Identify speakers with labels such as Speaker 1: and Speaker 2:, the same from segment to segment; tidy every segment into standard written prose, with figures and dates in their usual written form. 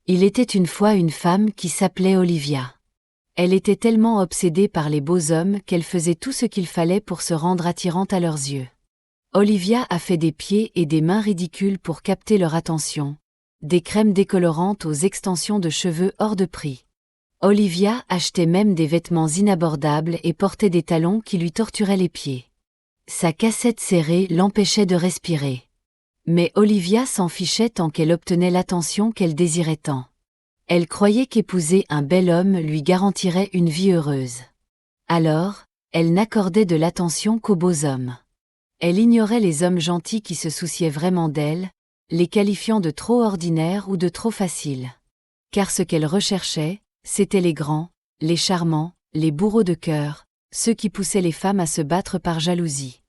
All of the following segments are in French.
Speaker 1: Il était une fois une femme qui s'appelait Olivia. Elle était tellement obsédée par les beaux hommes qu'elle faisait tout ce qu'il fallait pour se rendre attirante à leurs yeux. Olivia a fait des pieds et des mains ridicules pour capter leur attention, des crèmes décolorantes aux extensions de cheveux hors de prix. Olivia achetait même des vêtements inabordables et portait des talons qui lui torturaient les pieds. Sa cassette serrée l'empêchait de respirer. Mais Olivia s'en fichait tant qu'elle obtenait l'attention qu'elle désirait tant. Elle croyait qu'épouser un bel homme lui garantirait une vie heureuse. Alors, elle n'accordait de l'attention qu'aux beaux hommes. Elle ignorait les hommes gentils qui se souciaient vraiment d'elle, les qualifiant de trop ordinaires ou de trop faciles. Car ce qu'elle recherchait, c'étaient les grands, les charmants, les bourreaux de cœur, ceux qui poussaient les femmes à se battre par jalousie.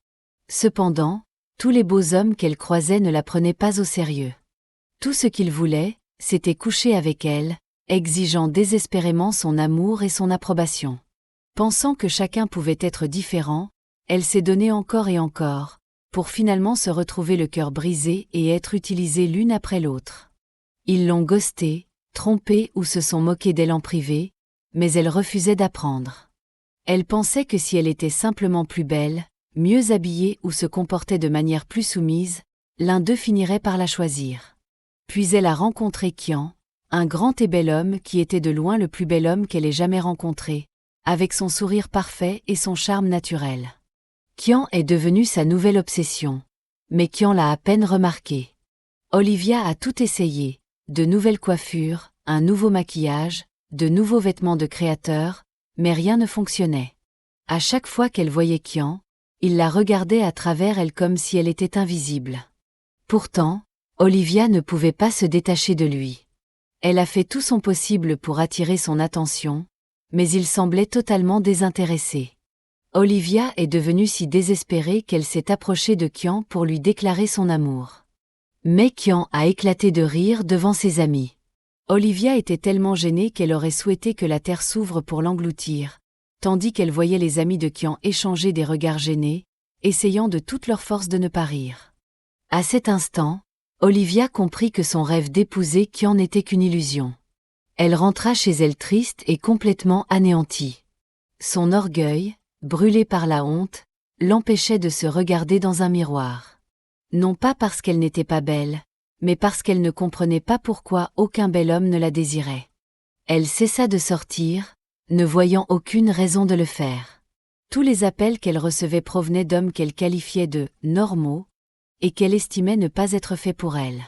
Speaker 1: Cependant, tous les beaux hommes qu'elle croisait ne la prenaient pas au sérieux. Tout ce qu'ils voulaient, c'était coucher avec elle, exigeant désespérément son amour et son approbation. Pensant que chacun pouvait être différent, elle s'est donnée encore et encore, pour finalement se retrouver le cœur brisé et être utilisée l'une après l'autre. Ils l'ont ghostée, trompée ou se sont moqués d'elle en privé, mais elle refusait d'apprendre. Elle pensait que si elle était simplement plus belle, mieux habillée ou se comportait de manière plus soumise, l'un d'eux finirait par la choisir. Puis elle a rencontré Kian, un grand et bel homme qui était de loin le plus bel homme qu'elle ait jamais rencontré, avec son sourire parfait et son charme naturel. Kian est devenu sa nouvelle obsession, mais Kian l'a à peine remarqué. Olivia a tout essayé, de nouvelles coiffures, un nouveau maquillage, de nouveaux vêtements de créateur, mais rien ne fonctionnait. À chaque fois qu'elle voyait Kian, il la regardait à travers elle comme si elle était invisible. Pourtant, Olivia ne pouvait pas se détacher de lui. Elle a fait tout son possible pour attirer son attention, mais il semblait totalement désintéressé. Olivia est devenue si désespérée qu'elle s'est approchée de Kian pour lui déclarer son amour. Mais Kian a éclaté de rire devant ses amis. Olivia était tellement gênée qu'elle aurait souhaité que la terre s'ouvre pour l'engloutir, tandis qu'elle voyait les amis de Kian échanger des regards gênés, essayant de toute leur force de ne pas rire. À cet instant, Olivia comprit que son rêve d'épouser Kian n'était qu'une illusion. Elle rentra chez elle triste et complètement anéantie. Son orgueil, brûlé par la honte, l'empêchait de se regarder dans un miroir. Non pas parce qu'elle n'était pas belle, mais parce qu'elle ne comprenait pas pourquoi aucun bel homme ne la désirait. Elle cessa de sortir, ne voyant aucune raison de le faire. Tous les appels qu'elle recevait provenaient d'hommes qu'elle qualifiait de « normaux » et qu'elle estimait ne pas être faits pour elle.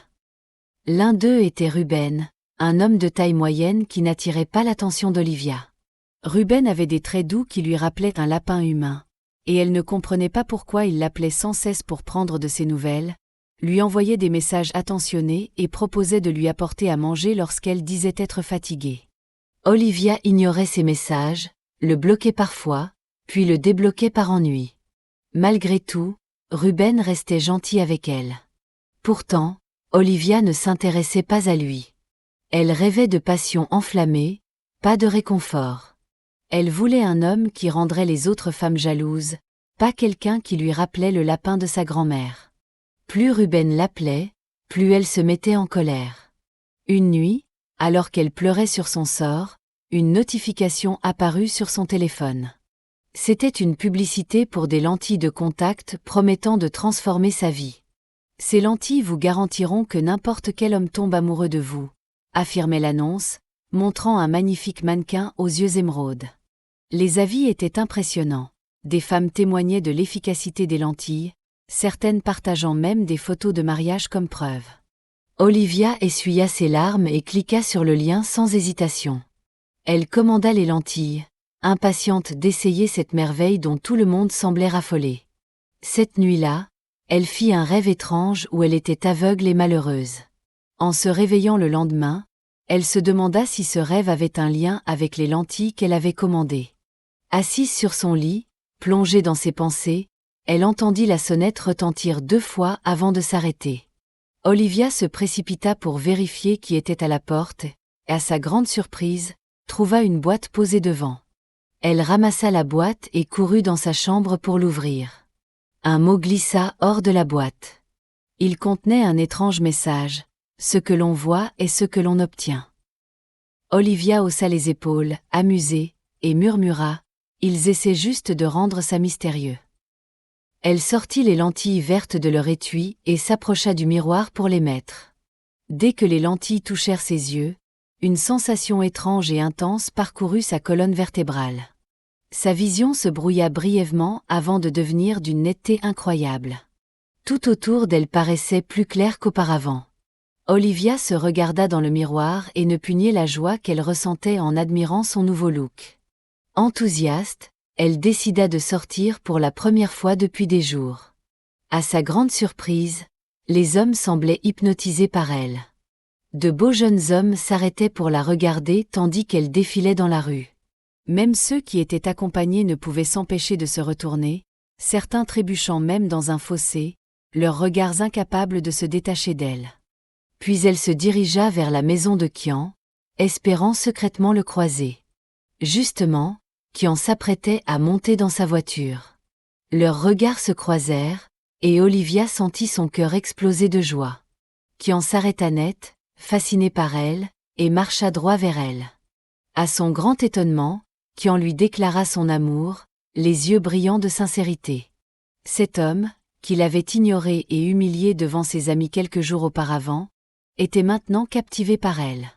Speaker 1: L'un d'eux était Ruben, un homme de taille moyenne qui n'attirait pas l'attention d'Olivia. Ruben avait des traits doux qui lui rappelaient un lapin humain, et elle ne comprenait pas pourquoi il l'appelait sans cesse pour prendre de ses nouvelles, lui envoyait des messages attentionnés et proposait de lui apporter à manger lorsqu'elle disait être fatiguée. Olivia ignorait ces messages, le bloquait parfois, puis le débloquait par ennui. Malgré tout, Ruben restait gentil avec elle. Pourtant, Olivia ne s'intéressait pas à lui. Elle rêvait de passion enflammée, pas de réconfort. Elle voulait un homme qui rendrait les autres femmes jalouses, pas quelqu'un qui lui rappelait le lapin de sa grand-mère. Plus Ruben l'appelait, plus elle se mettait en colère. Une nuit, alors qu'elle pleurait sur son sort, une notification apparut sur son téléphone. C'était une publicité pour des lentilles de contact promettant de transformer sa vie. Ces lentilles vous garantiront que n'importe quel homme tombe amoureux de vous, affirmait l'annonce, montrant un magnifique mannequin aux yeux émeraudes. Les avis étaient impressionnants. Des femmes témoignaient de l'efficacité des lentilles, certaines partageant même des photos de mariage comme preuve. Olivia essuya ses larmes et cliqua sur le lien sans hésitation. Elle commanda les lentilles, impatiente d'essayer cette merveille dont tout le monde semblait raffolé. Cette nuit-là, elle fit un rêve étrange où elle était aveugle et malheureuse. En se réveillant le lendemain, elle se demanda si ce rêve avait un lien avec les lentilles qu'elle avait commandées. Assise sur son lit, plongée dans ses pensées, elle entendit la sonnette retentir 2 fois avant de s'arrêter. Olivia se précipita pour vérifier qui était à la porte, et à sa grande surprise, trouva une boîte posée devant. Elle ramassa la boîte et courut dans sa chambre pour l'ouvrir. Un mot glissa hors de la boîte. Il contenait un étrange message. Ce que l'on voit est ce que l'on obtient. Olivia haussa les épaules, amusée, et murmura « Ils essaient juste de rendre ça mystérieux ». Elle sortit les lentilles vertes de leur étui et s'approcha du miroir pour les mettre. Dès que les lentilles touchèrent ses yeux, une sensation étrange et intense parcourut sa colonne vertébrale. Sa vision se brouilla brièvement avant de devenir d'une netteté incroyable. Tout autour d'elle paraissait plus clair qu'auparavant. Olivia se regarda dans le miroir et ne put nier la joie qu'elle ressentait en admirant son nouveau look. Enthousiaste, elle décida de sortir pour la première fois depuis des jours. À sa grande surprise, les hommes semblaient hypnotisés par elle. De beaux jeunes hommes s'arrêtaient pour la regarder tandis qu'elle défilait dans la rue. Même ceux qui étaient accompagnés ne pouvaient s'empêcher de se retourner, certains trébuchant même dans un fossé, leurs regards incapables de se détacher d'elle. Puis elle se dirigea vers la maison de Qian, espérant secrètement le croiser. Justement, Qian s'apprêtait à monter dans sa voiture. Leurs regards se croisèrent, et Olivia sentit son cœur exploser de joie. Qian s'arrêta net, fasciné par elle, et marcha droit vers elle. À son grand étonnement, Qian lui déclara son amour, les yeux brillants de sincérité. Cet homme, qui l'avait ignoré et humilié devant ses amis quelques jours auparavant, était maintenant captivé par elle.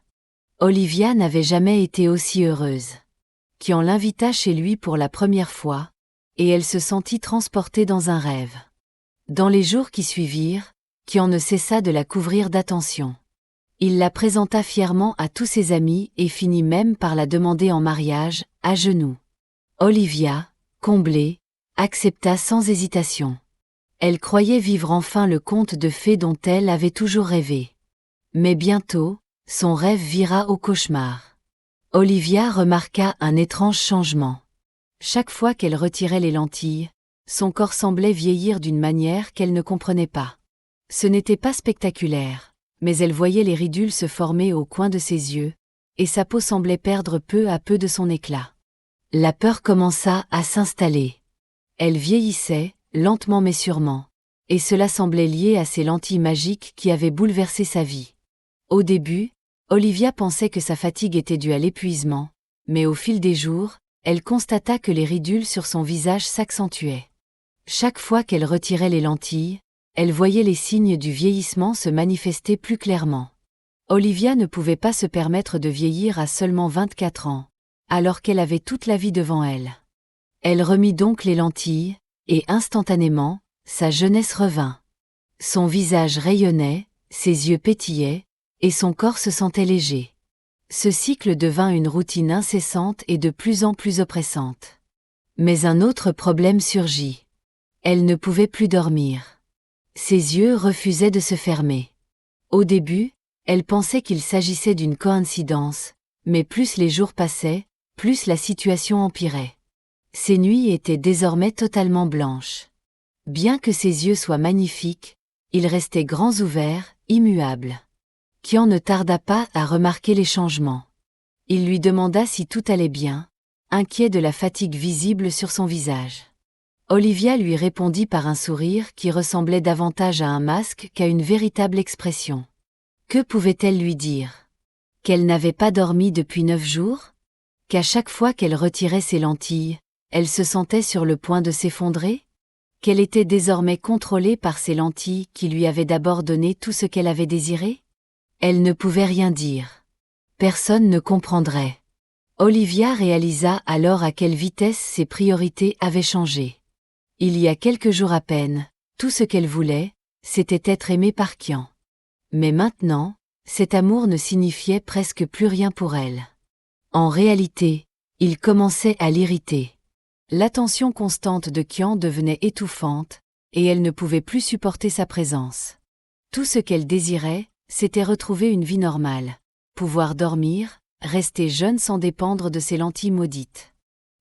Speaker 1: Olivia n'avait jamais été aussi heureuse. Qian l'invita chez lui pour la première fois, et elle se sentit transportée dans un rêve. Dans les jours qui suivirent, Qian ne cessa de la couvrir d'attention. Il la présenta fièrement à tous ses amis et finit même par la demander en mariage, à genoux. Olivia, comblée, accepta sans hésitation. Elle croyait vivre enfin le conte de fées dont elle avait toujours rêvé. Mais bientôt, son rêve vira au cauchemar. Olivia remarqua un étrange changement. Chaque fois qu'elle retirait les lentilles, son corps semblait vieillir d'une manière qu'elle ne comprenait pas. Ce n'était pas spectaculaire, mais elle voyait les ridules se former au coin de ses yeux, et sa peau semblait perdre peu à peu de son éclat. La peur commença à s'installer. Elle vieillissait, lentement mais sûrement, et cela semblait lié à ces lentilles magiques qui avaient bouleversé sa vie. Au début, Olivia pensait que sa fatigue était due à l'épuisement, mais au fil des jours, elle constata que les ridules sur son visage s'accentuaient. Chaque fois qu'elle retirait les lentilles, elle voyait les signes du vieillissement se manifester plus clairement. Olivia ne pouvait pas se permettre de vieillir à seulement 24 ans, alors qu'elle avait toute la vie devant elle. Elle remit donc les lentilles, et instantanément, sa jeunesse revint. Son visage rayonnait, ses yeux pétillaient, et son corps se sentait léger. Ce cycle devint une routine incessante et de plus en plus oppressante. Mais un autre problème surgit. Elle ne pouvait plus dormir. Ses yeux refusaient de se fermer. Au début, elle pensait qu'il s'agissait d'une coïncidence, mais plus les jours passaient, plus la situation empirait. Ses nuits étaient désormais totalement blanches. Bien que ses yeux soient magnifiques, ils restaient grands ouverts, immuables. Qian ne tarda pas à remarquer les changements. Il lui demanda si tout allait bien, inquiet de la fatigue visible sur son visage. Olivia lui répondit par un sourire qui ressemblait davantage à un masque qu'à une véritable expression. Que pouvait-elle lui dire? Qu'elle n'avait pas dormi depuis 9 jours? Qu'à chaque fois qu'elle retirait ses lentilles, elle se sentait sur le point de s'effondrer? Qu'elle était désormais contrôlée par ces lentilles qui lui avaient d'abord donné tout ce qu'elle avait désiré? Elle ne pouvait rien dire. Personne ne comprendrait. Olivia réalisa alors à quelle vitesse ses priorités avaient changé. Il y a quelques jours à peine, tout ce qu'elle voulait, c'était être aimée par Qian. Mais maintenant, cet amour ne signifiait presque plus rien pour elle. En réalité, il commençait à l'irriter. L'attention constante de Qian devenait étouffante, et elle ne pouvait plus supporter sa présence. Tout ce qu'elle désirait, c'était retrouver une vie normale, pouvoir dormir, rester jeune sans dépendre de ses lentilles maudites.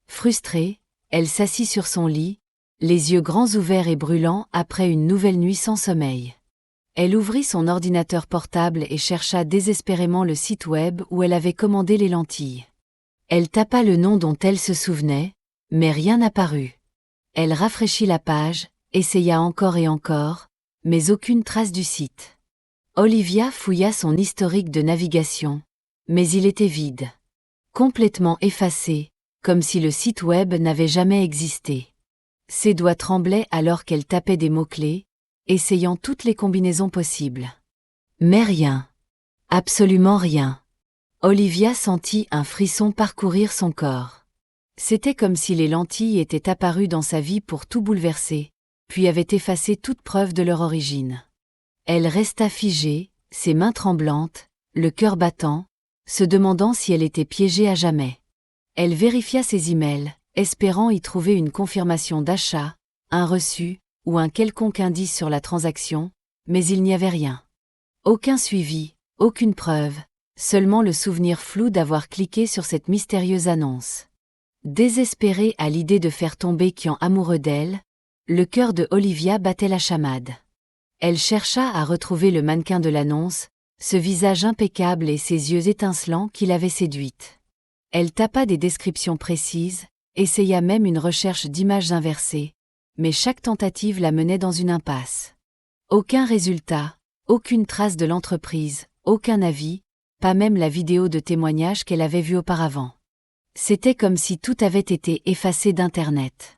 Speaker 1: Frustrée, elle s'assit sur son lit, les yeux grands ouverts et brûlants après une nouvelle nuit sans sommeil. Elle ouvrit son ordinateur portable et chercha désespérément le site web où elle avait commandé les lentilles. Elle tapa le nom dont elle se souvenait, mais rien n'apparut. Elle rafraîchit la page, essaya encore et encore, mais aucune trace du site. Olivia fouilla son historique de navigation, Mais il était vide. Complètement effacé, comme si le site web n'avait jamais existé. Ses doigts tremblaient alors qu'elle tapait des mots-clés, essayant toutes les combinaisons possibles. Mais rien. Absolument rien. Olivia sentit un frisson parcourir son corps. C'était comme si les lentilles étaient apparues dans sa vie pour tout bouleverser, puis avaient effacé toute preuve de leur origine. Elle resta figée, ses mains tremblantes, le cœur battant, se demandant si elle était piégée à jamais. Elle vérifia ses emails, espérant y trouver une confirmation d'achat, un reçu, ou un quelconque indice sur la transaction, mais il n'y avait rien. Aucun suivi, aucune preuve, seulement le souvenir flou d'avoir cliqué sur cette mystérieuse annonce. Désespérée à l'idée de faire tomber Kian amoureux d'elle, le cœur de Olivia battait la chamade. Elle chercha à retrouver le mannequin de l'annonce, ce visage impeccable et ses yeux étincelants qui l'avaient séduite. Elle tapa des descriptions précises, essaya même une recherche d'images inversées, mais chaque tentative la menait dans une impasse. Aucun résultat, aucune trace de l'entreprise, aucun avis, pas même la vidéo de témoignage qu'elle avait vue auparavant. C'était comme si tout avait été effacé d'Internet.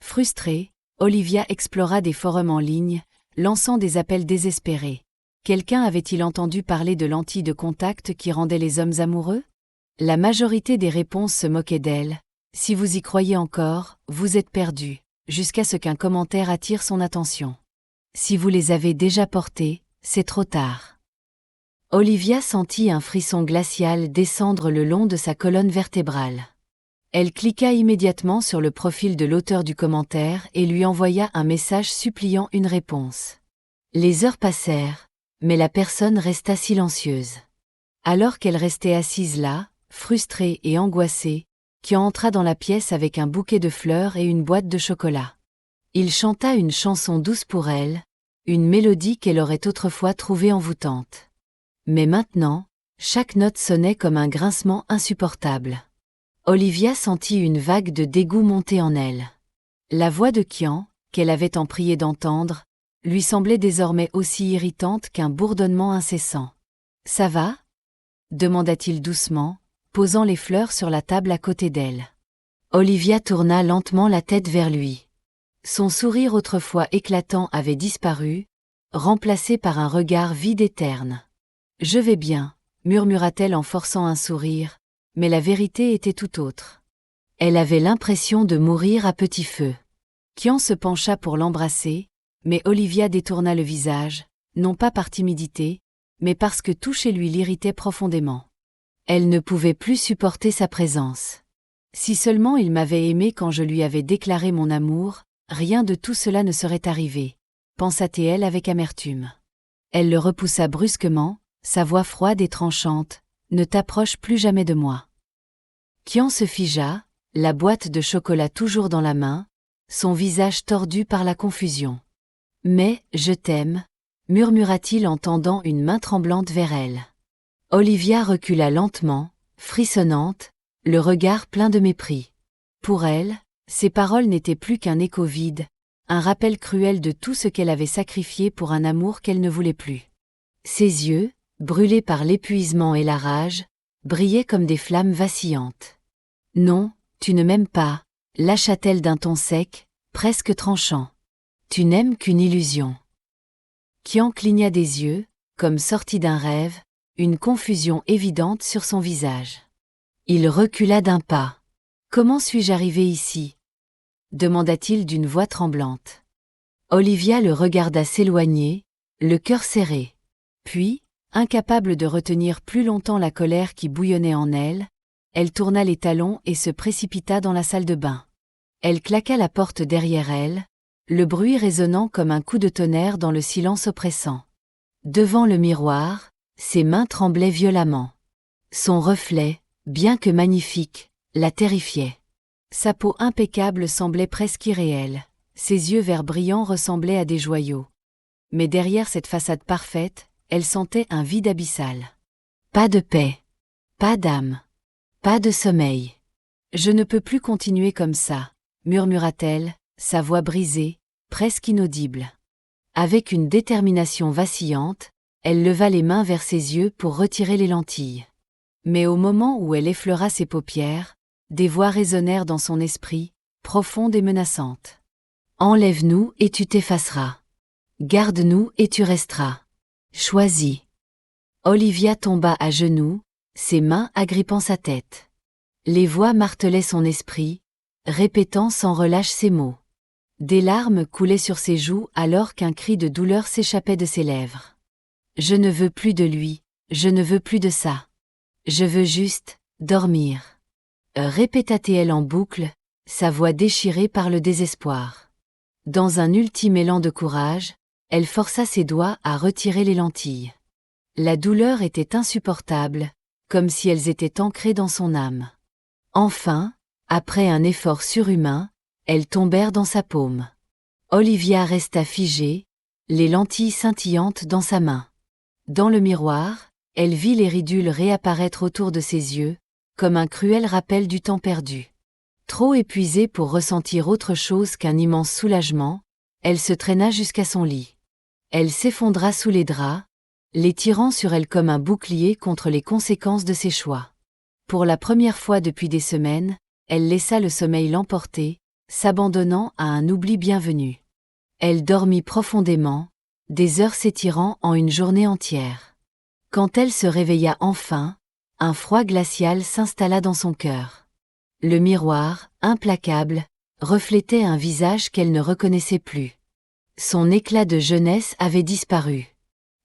Speaker 1: Frustrée, Olivia explora des forums en ligne, lançant des appels désespérés. Quelqu'un avait-il entendu parler de lentilles de contact qui rendaient les hommes amoureux? La majorité des réponses se moquaient d'elle. Si vous y croyez encore, vous êtes perdu, jusqu'à ce qu'un commentaire attire son attention. Si vous les avez déjà portées, c'est trop tard. Olivia sentit un frisson glacial descendre le long de sa colonne vertébrale. Elle cliqua immédiatement sur le profil de l'auteur du commentaire et lui envoya un message suppliant une réponse. Les heures passèrent, mais la personne resta silencieuse. Alors qu'elle restait assise là, frustrée et angoissée, Kian entra dans la pièce avec un bouquet de fleurs et une boîte de chocolat. Il chanta une chanson douce pour elle, une mélodie qu'elle aurait autrefois trouvée envoûtante. Mais maintenant, chaque note sonnait comme un grincement insupportable. Olivia sentit une vague de dégoût monter en elle. La voix de Kian, qu'elle avait tant prié d'entendre, lui semblait désormais aussi irritante qu'un bourdonnement incessant. « Ça va ?» demanda-t-il doucement, posant les fleurs sur la table à côté d'elle. Olivia tourna lentement la tête vers lui. Son sourire autrefois éclatant avait disparu, remplacé par un regard vide et terne. « Je vais bien », murmura-t-elle en forçant un sourire, mais la vérité était tout autre. Elle avait l'impression de mourir à petit feu. Kian se pencha pour l'embrasser, mais Olivia détourna le visage, non pas par timidité, mais parce que tout chez lui l'irritait profondément. Elle ne pouvait plus supporter sa présence. Si seulement il m'avait aimée quand je lui avais déclaré mon amour, rien de tout cela ne serait arrivé, pensa-t-elle avec amertume. Elle le repoussa brusquement, sa voix froide et tranchante, « Ne t'approche plus jamais de moi. » Kian se figea, la boîte de chocolat toujours dans la main, son visage tordu par la confusion. « Mais, je t'aime », murmura-t-il en tendant une main tremblante vers elle. Olivia recula lentement, frissonnante, le regard plein de mépris. Pour elle, ces paroles n'étaient plus qu'un écho vide, un rappel cruel de tout ce qu'elle avait sacrifié pour un amour qu'elle ne voulait plus. Ses yeux, brûlés par l'épuisement et la rage, brillaient comme des flammes vacillantes. « Non, tu ne m'aimes pas », lâcha-t-elle d'un ton sec, presque tranchant. « Tu n'aimes qu'une illusion. » Kian cligna des yeux, comme sorti d'un rêve, une confusion évidente sur son visage. Il recula d'un pas. « Comment suis-je arrivé ici ?» demanda-t-il d'une voix tremblante. Olivia le regarda s'éloigner, le cœur serré. Puis, incapable de retenir plus longtemps la colère qui bouillonnait en elle, elle tourna les talons et se précipita dans la salle de bain. Elle claqua la porte derrière elle, le bruit résonnant comme un coup de tonnerre dans le silence oppressant. Devant le miroir, ses mains tremblaient violemment. Son reflet, bien que magnifique, la terrifiait. Sa peau impeccable semblait presque irréelle, ses yeux verts brillants ressemblaient à des joyaux. Mais derrière cette façade parfaite, elle sentait un vide abyssal. Pas de paix, pas d'âme, pas de sommeil. « Je ne peux plus continuer comme ça », murmura-t-elle, sa voix brisée, presque inaudible. Avec une détermination vacillante, elle leva les mains vers ses yeux pour retirer les lentilles. Mais au moment où elle effleura ses paupières, des voix résonnèrent dans son esprit, profondes et menaçantes. Enlève-nous et tu t'effaceras. Garde-nous et tu resteras. Choisis. Olivia tomba à genoux, ses mains agrippant sa tête. Les voix martelaient son esprit, répétant sans relâche ces mots. Des larmes coulaient sur ses joues alors qu'un cri de douleur s'échappait de ses lèvres. Je ne veux plus de lui, je ne veux plus de ça. Je veux juste dormir. Répéta-t-elle en boucle, sa voix déchirée par le désespoir. Dans un ultime élan de courage, elle força ses doigts à retirer les lentilles. La douleur était insupportable, comme si elles étaient ancrées dans son âme. Enfin, après un effort surhumain, elles tombèrent dans sa paume. Olivia resta figée, les lentilles scintillantes dans sa main. Dans le miroir, elle vit les ridules réapparaître autour de ses yeux, comme un cruel rappel du temps perdu. Trop épuisée pour ressentir autre chose qu'un immense soulagement, elle se traîna jusqu'à son lit. Elle s'effondra sous les draps, les tirant sur elle comme un bouclier contre les conséquences de ses choix. Pour la première fois depuis des semaines, elle laissa le sommeil l'emporter, s'abandonnant à un oubli bienvenu. Elle dormit profondément, des heures s'étirant en une journée entière. Quand elle se réveilla enfin, un froid glacial s'installa dans son cœur. Le miroir, implacable, reflétait un visage qu'elle ne reconnaissait plus. Son éclat de jeunesse avait disparu.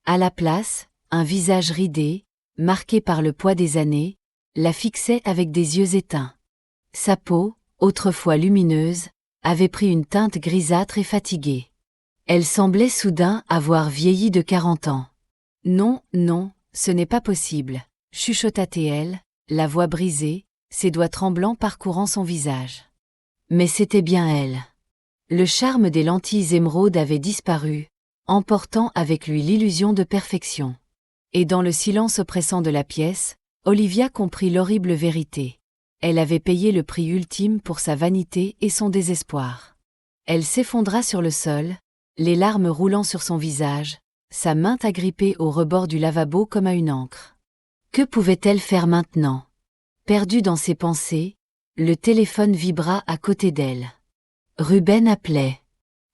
Speaker 1: À la place, un visage ridé, marqué par le poids des années, la fixait avec des yeux éteints. Sa peau, autrefois lumineuse, avait pris une teinte grisâtre et fatiguée. Elle semblait soudain avoir vieilli de 40 ans. « Non, non, ce n'est pas possible », chuchota-t-elle, la voix brisée, ses doigts tremblants parcourant son visage. Mais c'était bien elle. Le charme des lentilles émeraudes avait disparu, emportant avec lui l'illusion de perfection. Et dans le silence oppressant de la pièce, Olivia comprit l'horrible vérité. Elle avait payé le prix ultime pour sa vanité et son désespoir. Elle s'effondra sur le sol, les larmes roulant sur son visage, sa main agrippée au rebord du lavabo comme à une ancre. Que pouvait-elle faire maintenant? Perdue dans ses pensées, le téléphone vibra à côté d'elle. Ruben appelait.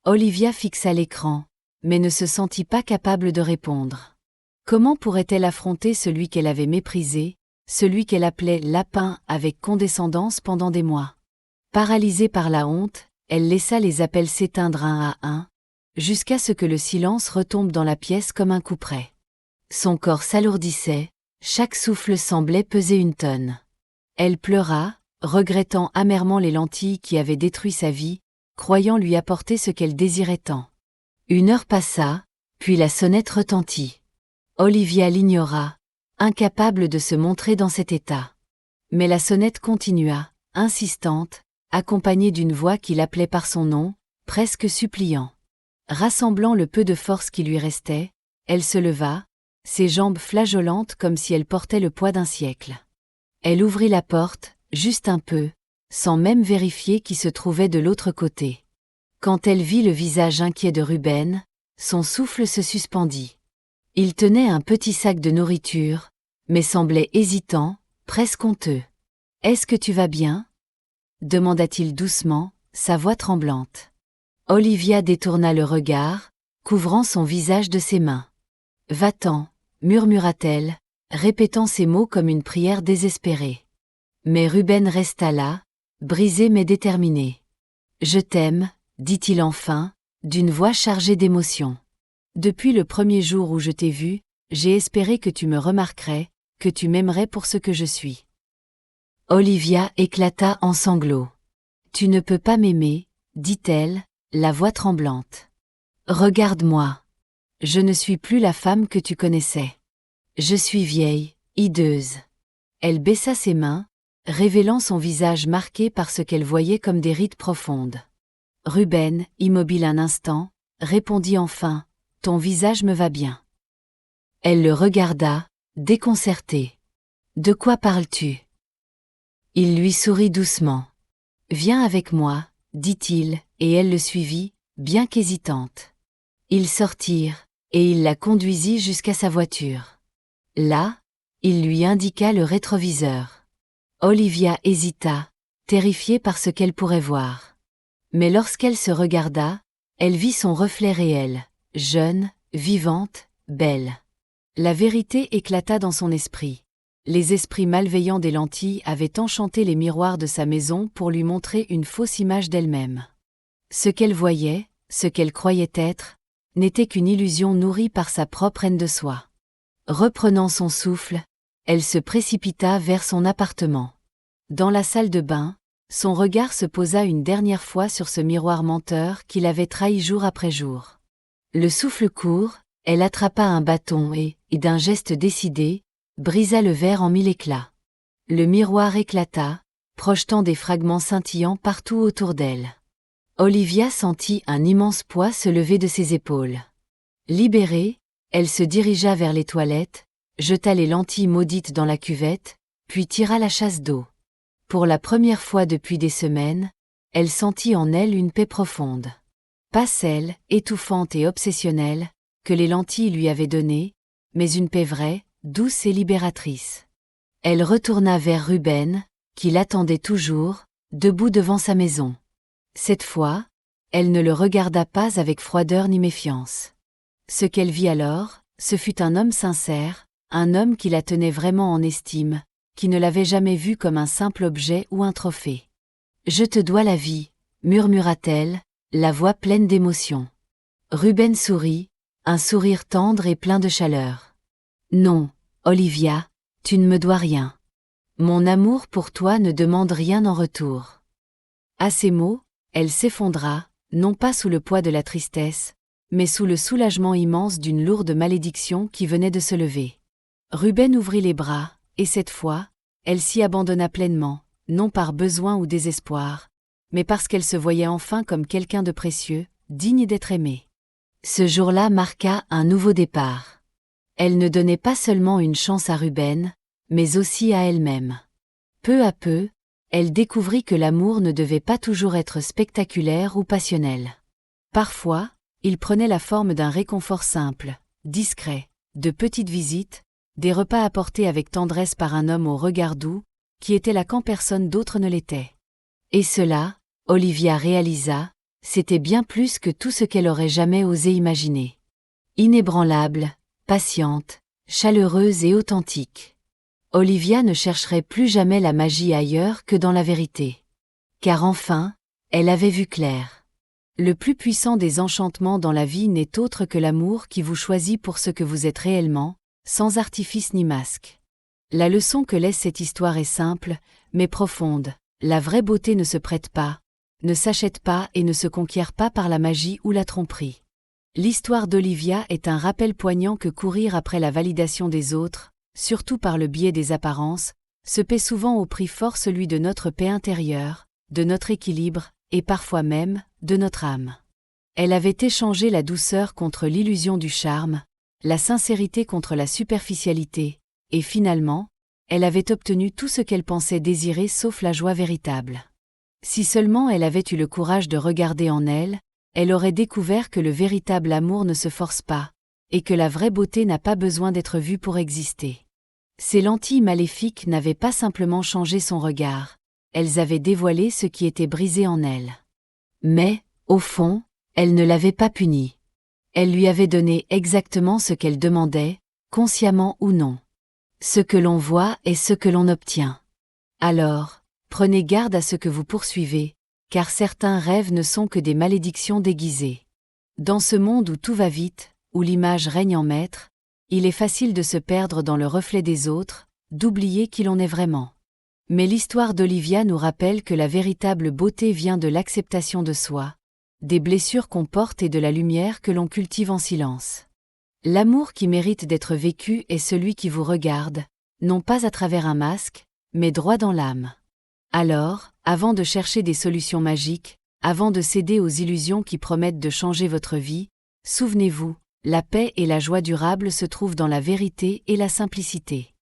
Speaker 1: Olivia fixa l'écran, mais ne se sentit pas capable de répondre. Comment pourrait-elle affronter celui qu'elle avait méprisé, celui qu'elle appelait lapin avec condescendance pendant des mois? Paralysée par la honte, elle laissa les appels s'éteindre un à un, jusqu'à ce que le silence retombe dans la pièce comme un couperet. Son corps s'alourdissait, chaque souffle semblait peser une tonne. Elle pleura, regrettant amèrement les lentilles qui avaient détruit sa vie, croyant lui apporter ce qu'elle désirait tant. 1 heure passa, puis la sonnette retentit. Olivia l'ignora, incapable de se montrer dans cet état. Mais la sonnette continua, insistante, accompagnée d'une voix qui l'appelait par son nom, presque suppliant. Rassemblant le peu de force qui lui restait, elle se leva, ses jambes flageolantes comme si elle portait le poids d'un siècle. Elle ouvrit la porte, juste un peu, sans même vérifier qui se trouvait de l'autre côté. Quand elle vit le visage inquiet de Ruben, son souffle se suspendit. Il tenait un petit sac de nourriture, mais semblait hésitant, presque honteux. « Est-ce que tu vas bien ?» demanda-t-il doucement, sa voix tremblante. Olivia détourna le regard, couvrant son visage de ses mains. « Va-t'en » murmura-t-elle, répétant ces mots comme une prière désespérée. Mais Ruben resta là, brisé mais déterminé. « Je t'aime » dit-il enfin, d'une voix chargée d'émotion. « Depuis le premier jour où je t'ai vu, j'ai espéré que tu me remarquerais, que tu m'aimerais pour ce que je suis. » Olivia éclata en sanglots. « Tu ne peux pas m'aimer, » dit-elle, la voix tremblante. « Regarde-moi. Je ne suis plus la femme que tu connaissais. Je suis vieille, hideuse. » Elle baissa ses mains, révélant son visage marqué par ce qu'elle voyait comme des rides profondes. Ruben, immobile un instant, répondit enfin, « Ton visage me va bien. » Elle le regarda, déconcertée. « De quoi parles-tu » Il lui sourit doucement. « Viens avec moi, » dit-il, et elle le suivit, bien qu'hésitante. Ils sortirent, et il la conduisit jusqu'à sa voiture. Là, Il lui indiqua le rétroviseur. Olivia hésita, terrifiée par ce qu'elle pourrait voir. Mais lorsqu'elle se regarda, elle vit son reflet réel, jeune, vivante, belle. La vérité éclata dans son esprit. Les esprits malveillants des lentilles avaient enchanté les miroirs de sa maison pour lui montrer une fausse image d'elle-même. Ce qu'elle voyait, ce qu'elle croyait être, n'était qu'une illusion nourrie par sa propre haine de soi. Reprenant son souffle, elle se précipita vers son appartement. Dans la salle de bain, son regard se posa une dernière fois sur ce miroir menteur qui l'avait trahi jour après jour. Le souffle court, elle attrapa un bâton et, d'un geste décidé, brisa le verre en 1000 éclats. Le miroir éclata, projetant des fragments scintillants partout autour d'elle. Olivia sentit un immense poids se lever de ses épaules. Libérée, elle se dirigea vers les toilettes, jeta les lentilles maudites dans la cuvette, puis tira la chasse d'eau. Pour la première fois depuis des semaines, elle sentit en elle une paix profonde. Pas celle, étouffante et obsessionnelle, que les lentilles lui avaient donnée, mais une paix vraie, douce et libératrice. Elle retourna vers Ruben, qui l'attendait toujours, debout devant sa maison. Cette fois, elle ne le regarda pas avec froideur ni méfiance. Ce qu'elle vit alors, ce fut un homme sincère, un homme qui la tenait vraiment en estime, qui ne l'avait jamais vue comme un simple objet ou un trophée. « Je te dois la vie », murmura-t-elle, la voix pleine d'émotion. Ruben sourit, un sourire tendre et plein de chaleur. « Non, Olivia, tu ne me dois rien. Mon amour pour toi ne demande rien en retour. » À ces mots, elle s'effondra, non pas sous le poids de la tristesse, mais sous le soulagement immense d'une lourde malédiction qui venait de se lever. Ruben ouvrit les bras, et cette fois, elle s'y abandonna pleinement, non par besoin ou désespoir, mais parce qu'elle se voyait enfin comme quelqu'un de précieux, digne d'être aimé. Ce jour-là marqua un nouveau départ. Elle ne donnait pas seulement une chance à Ruben, mais aussi à elle-même. Peu à peu, elle découvrit que l'amour ne devait pas toujours être spectaculaire ou passionnel. Parfois, il prenait la forme d'un réconfort simple, discret, de petites visites, des repas apportés avec tendresse par un homme au regard doux, qui était là quand personne d'autre ne l'était. Et cela, Olivia réalisa, c'était bien plus que tout ce qu'elle aurait jamais osé imaginer. Inébranlable, patiente, chaleureuse et authentique. Olivia ne chercherait plus jamais la magie ailleurs que dans la vérité. Car enfin, elle avait vu clair. Le plus puissant des enchantements dans la vie n'est autre que l'amour qui vous choisit pour ce que vous êtes réellement, sans artifice ni masque. La leçon que laisse cette histoire est simple, mais profonde. La vraie beauté ne se prête pas, ne s'achète pas et ne se conquiert pas par la magie ou la tromperie. L'histoire d'Olivia est un rappel poignant que courir après la validation des autres, surtout par le biais des apparences, se paie souvent au prix fort celui de notre paix intérieure, de notre équilibre, et parfois même, de notre âme. Elle avait échangé la douceur contre l'illusion du charme, la sincérité contre la superficialité, et finalement, elle avait obtenu tout ce qu'elle pensait désirer sauf la joie véritable. Si seulement elle avait eu le courage de regarder en elle, elle aurait découvert que le véritable amour ne se force pas, et que la vraie beauté n'a pas besoin d'être vue pour exister. Ces lentilles maléfiques n'avaient pas simplement changé son regard, elles avaient dévoilé ce qui était brisé en elle. Mais, au fond, elle ne l'avait pas punie. Elle lui avait donné exactement ce qu'elle demandait, consciemment ou non. Ce que l'on voit est ce que l'on obtient. Alors, prenez garde à ce que vous poursuivez, car certains rêves ne sont que des malédictions déguisées. Dans ce monde où tout va vite, où l'image règne en maître, il est facile de se perdre dans le reflet des autres, d'oublier qui l'on est vraiment. Mais l'histoire d'Olivia nous rappelle que la véritable beauté vient de l'acceptation de soi, des blessures qu'on porte et de la lumière que l'on cultive en silence. L'amour qui mérite d'être vécu est celui qui vous regarde, non pas à travers un masque, mais droit dans l'âme. Alors, avant de chercher des solutions magiques, avant de céder aux illusions qui promettent de changer votre vie, souvenez-vous, la paix et la joie durable se trouvent dans la vérité et la simplicité.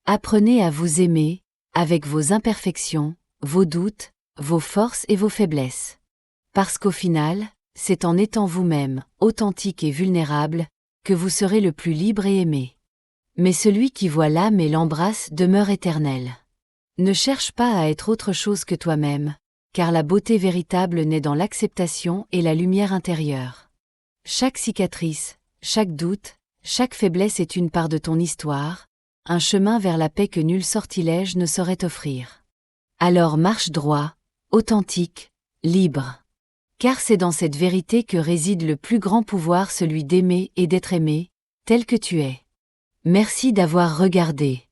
Speaker 1: Apprenez à vous aimer, avec vos imperfections, vos doutes, vos forces et vos faiblesses. Parce qu'au final, c'est en étant vous-même, authentique et vulnérable, que vous serez le plus libre et aimé. Mais celui qui voit l'âme et l'embrasse demeure éternel. Ne cherche pas à être autre chose que toi-même, car la beauté véritable naît dans l'acceptation et la lumière intérieure. Chaque cicatrice, chaque doute, chaque faiblesse est une part de ton histoire, un chemin vers la paix que nul sortilège ne saurait offrir. Alors marche droit, authentique, libre. Car c'est dans cette vérité que réside le plus grand pouvoir, celui d'aimer et d'être aimé, tel que tu es. Merci d'avoir regardé.